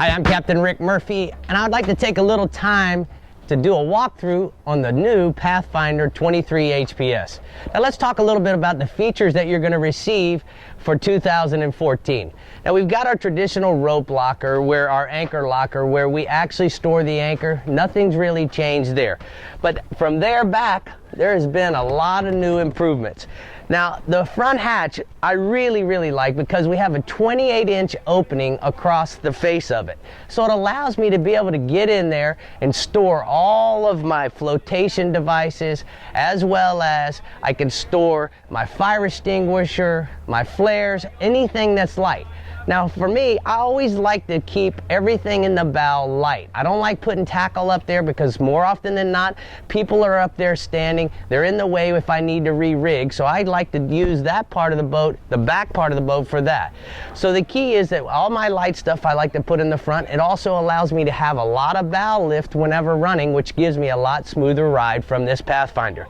Hi, I'm Captain Rick Murphy, and I'd like to take a little time to do a walkthrough on the new Pathfinder 23 HPS. Now let's talk a little bit about the features that you're going to receive for 2014. Now we've got our traditional rope locker, where our anchor locker, where we actually store the anchor. Nothing's really changed there. But from there back, there has been a lot of new improvements. Now, the front hatch, I really like, because we have a 28-inch opening across the face of it. So it allows me to be able to get in there and store all of my flotation devices, as well as I can store my fire extinguisher, my flares, anything that's light. Now for me, I always like to keep everything in the bow light. I don't like putting tackle up there, because more often than not, people are up there standing. They're in the way if I need to re-rig. So I like to use that part of the boat, the back part of the boat, for that. So the key is that all my light stuff I like to put in the front. It also allows me to have a lot of bow lift whenever running, which gives me a lot smoother ride from this Pathfinder.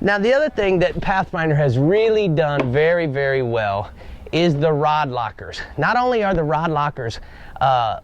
Now the other thing that Pathfinder has really done very well is the rod lockers. Not only are the rod lockers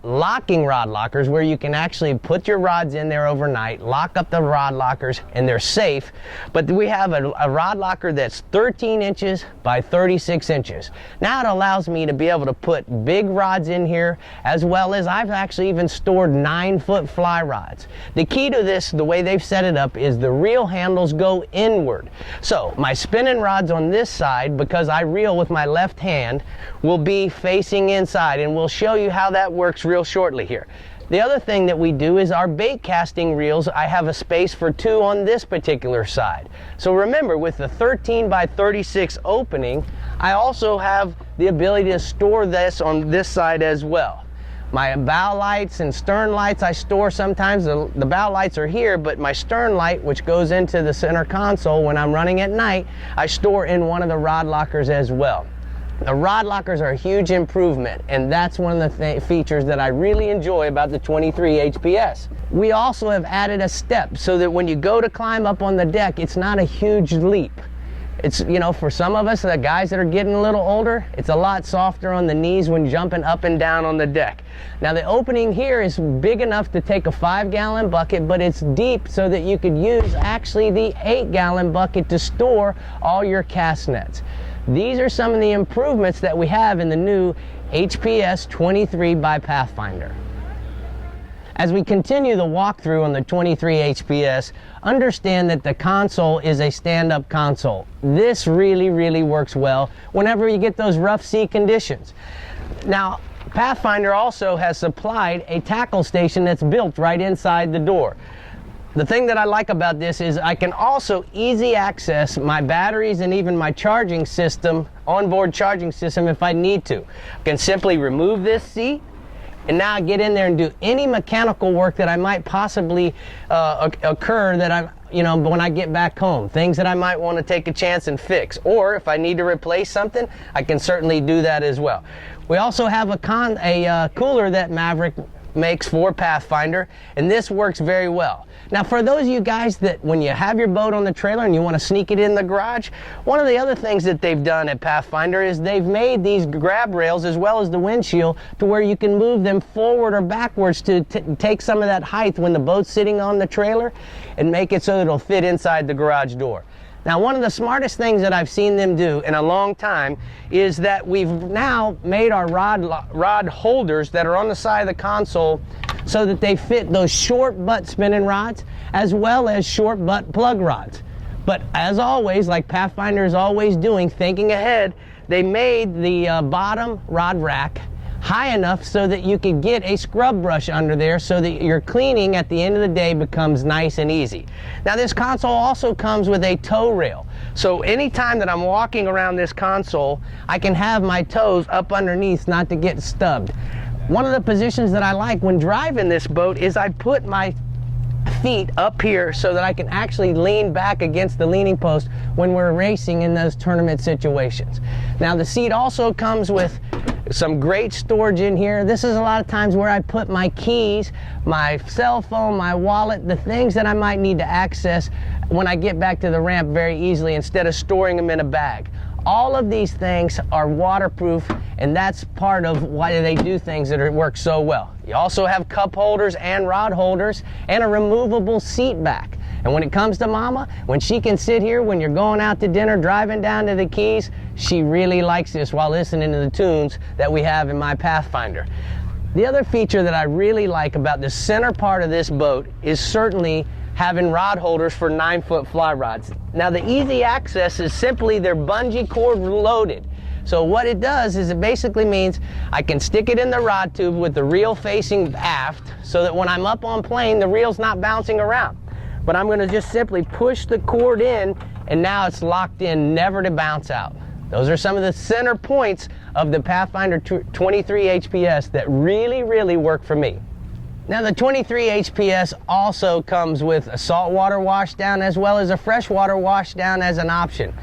locking rod lockers, where you can actually put your rods in there overnight, lock up the rod lockers, and they're safe, but we have a rod locker that's 13 inches by 36 inches. Now it allows me to be able to put big rods in here, as well as I've actually even stored 9-foot fly rods. The key to this, the way they've set it up, is the reel handles go inward. So my spinning rods on this side, because I reel with my left hand, will be facing inside, and we'll show you how that works real shortly here. The other thing that we do is our bait casting reels. I have a space for 2 on this particular side. So remember, with the 13 by 36 opening, I also have the ability to store this on this side as well. My bow lights and stern lights I store sometimes. The bow lights are here, but my stern light, which goes into the center console when I'm running at night, I store in one of the rod lockers as well. The rod lockers are a huge improvement, and that's one of the features that I really enjoy about the 23 HPS. We also have added a step so that when you go to climb up on the deck, it's not a huge leap. It's, you know, for some of us, the guys that are getting a little older, it's a lot softer on the knees when jumping up and down on the deck. Now the opening here is big enough to take a 5-gallon bucket, but it's deep so that you could use actually the 8-gallon bucket to store all your cast nets. These are some of the improvements that we have in the new HPS 23 by Pathfinder. As we continue the walkthrough on the 23 HPS, understand that the console is a stand-up console. This really works well whenever you get those rough sea conditions. Now, Pathfinder also has supplied a tackle station that's built right inside the door. The thing that I like about this is I can also easy access my batteries and even my charging system, onboard charging system, if I need to. I can simply remove this seat, and now I get in there and do any mechanical work that I might possibly occur that when I get back home. Things that I might want to take a chance and fix. Or if I need to replace something, I can certainly do that as well. We also have a cooler that Maverick makes for Pathfinder, and this works very well. Now for those of you guys that when you have your boat on the trailer and you want to sneak it in the garage, one of the other things that they've done at Pathfinder is they've made these grab rails as well as the windshield to where you can move them forward or backwards to take some of that height when the boat's sitting on the trailer and make it so that it'll fit inside the garage door. Now, one of the smartest things that I've seen them do in a long time is that we've now made our rod holders that are on the side of the console so that they fit those short butt spinning rods as well as short butt plug rods. But as always, like Pathfinder is always doing, thinking ahead, they made the bottom rod rack high enough so that you could get a scrub brush under there so that your cleaning at the end of the day becomes nice and easy. Now this console also comes with a tow rail. So anytime that I'm walking around this console, I can have my toes up underneath not to get stubbed. One of the positions that I like when driving this boat is I put my feet up here so that I can actually lean back against the leaning post when we're racing in those tournament situations. Now the seat also comes with some great storage in here. This is a lot of times where I put my keys, my cell phone, my wallet, the things that I might need to access when I get back to the ramp very easily instead of storing them in a bag. All of these things are waterproof and that's part of why they do things that work so well. You also have cup holders and rod holders and a removable seat back. And when it comes to Mama, when she can sit here when you're going out to dinner, driving down to the Keys, she really likes this while listening to the tunes that we have in my Pathfinder. The other feature that I really like about the center part of this boat is certainly having rod holders for 9-foot fly rods. Now the easy access is simply they're bungee cord loaded. So what it does is it basically means I can stick it in the rod tube with the reel facing aft so that when I'm up on plane, the reel's not bouncing around. But I'm going to just simply push the cord in, and now it's locked in, never to bounce out. Those are some of the center points of the Pathfinder 23 HPS that really, really work for me. Now the 23 HPS also comes with a saltwater washdown as well as a freshwater washdown as an option.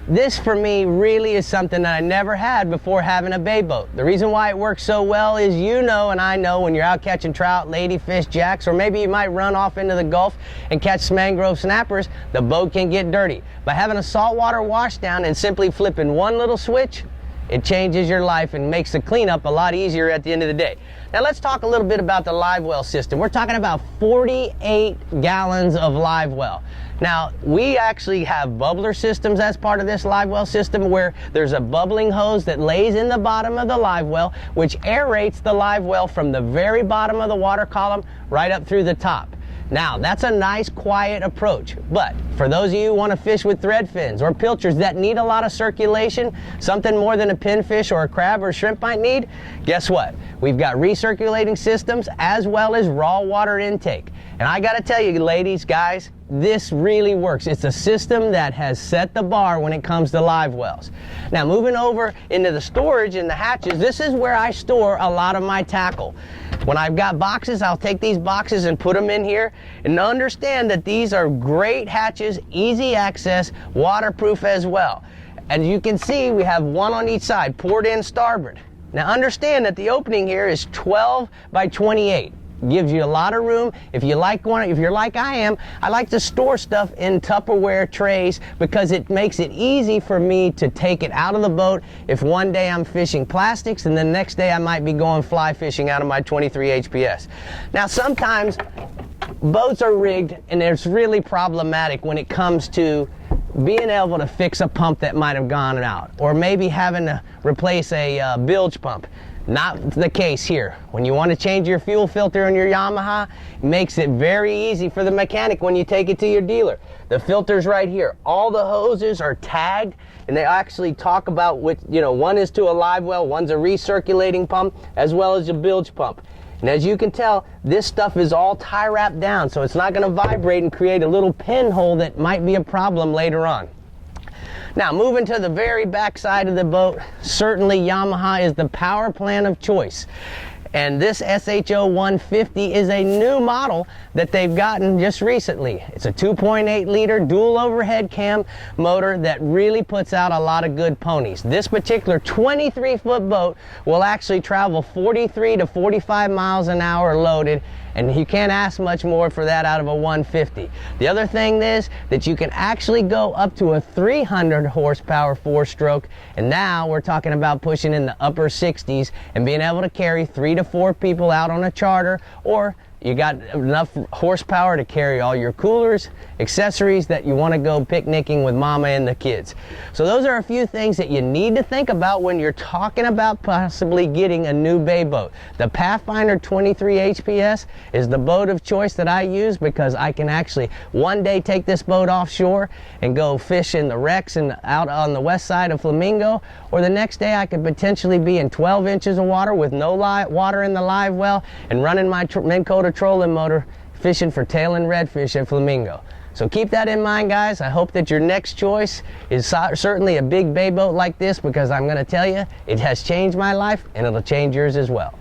This for me really is something that I never had before having a bay boat. The reason why it works so well is you know and I know when you're out catching trout, ladyfish, jacks, or maybe you might run off into the Gulf and catch mangrove snappers, the boat can get dirty. By having a saltwater washdown and simply flipping one little switch, it changes your life and makes the cleanup a lot easier at the end of the day. Now let's talk a little bit about the live well system. We're talking about 48 gallons of live well. Now, we actually have bubbler systems as part of this live well system where there's a bubbling hose that lays in the bottom of the live well, which aerates the live well from the very bottom of the water column right up through the top. Now, that's a nice quiet approach, but for those of you who want to fish with thread fins or pilchards that need a lot of circulation, something more than a pinfish or a crab or shrimp might need, guess what? We've got recirculating systems as well as raw water intake. And I got to tell you, ladies, guys, this really works. It's a system that has set the bar when it comes to live wells. Now, moving over into the storage in the hatches, this is where I store a lot of my tackle. When I've got boxes, I'll take these boxes and put them in here, and understand that these are great hatches, easy access, waterproof as well. As you can see, we have one on each side, port and starboard. Now understand that the opening here is 12 by 28. Gives you a lot of room. If you're like I am, I like to store stuff in Tupperware trays because it makes it easy for me to take it out of the boat if one day I'm fishing plastics and the next day I might be going fly fishing out of my 23 HPS. Now sometimes boats are rigged and it's really problematic when it comes to being able to fix a pump that might have gone out, or maybe having to replace a bilge pump. Not the case here. When you want to change your fuel filter on your Yamaha, it makes it very easy for the mechanic when you take it to your dealer. The filter's right here. All the hoses are tagged, and they actually talk about which, one is to a live well, one's a recirculating pump, as well as a bilge pump. And as you can tell, this stuff is all tie wrapped down, so it's not going to vibrate and create a little pinhole that might be a problem later on. Now, moving to the very back side of the boat, certainly Yamaha is the power plant of choice. And this SHO 150 is a new model that they've gotten just recently. It's a 2.8 liter dual overhead cam motor that really puts out a lot of good ponies. This particular 23-foot boat will actually travel 43 to 45 miles an hour loaded, and you can't ask much more for that out of a 150. The other thing is that you can actually go up to a 300 horsepower 4-stroke, and now we're talking about pushing in the upper 60s and being able to carry 3 to 4 people out on a charter, or you got enough horsepower to carry all your coolers, accessories that you want to go picnicking with Mama and the kids. So those are a few things that you need to think about when you're talking about possibly getting a new bay boat. The Pathfinder 23 HPS is the boat of choice that I use because I can actually one day take this boat offshore and go fish in the wrecks and out on the west side of Flamingo, or the next day I could potentially be in 12 inches of water with no water in the live well and running my Minn Kota trolling motor fishing for tail and redfish at Flamingo. So keep that in mind, guys. I hope that your next choice is certainly a big bay boat like this, because I'm going to tell you, it has changed my life and it'll change yours as well.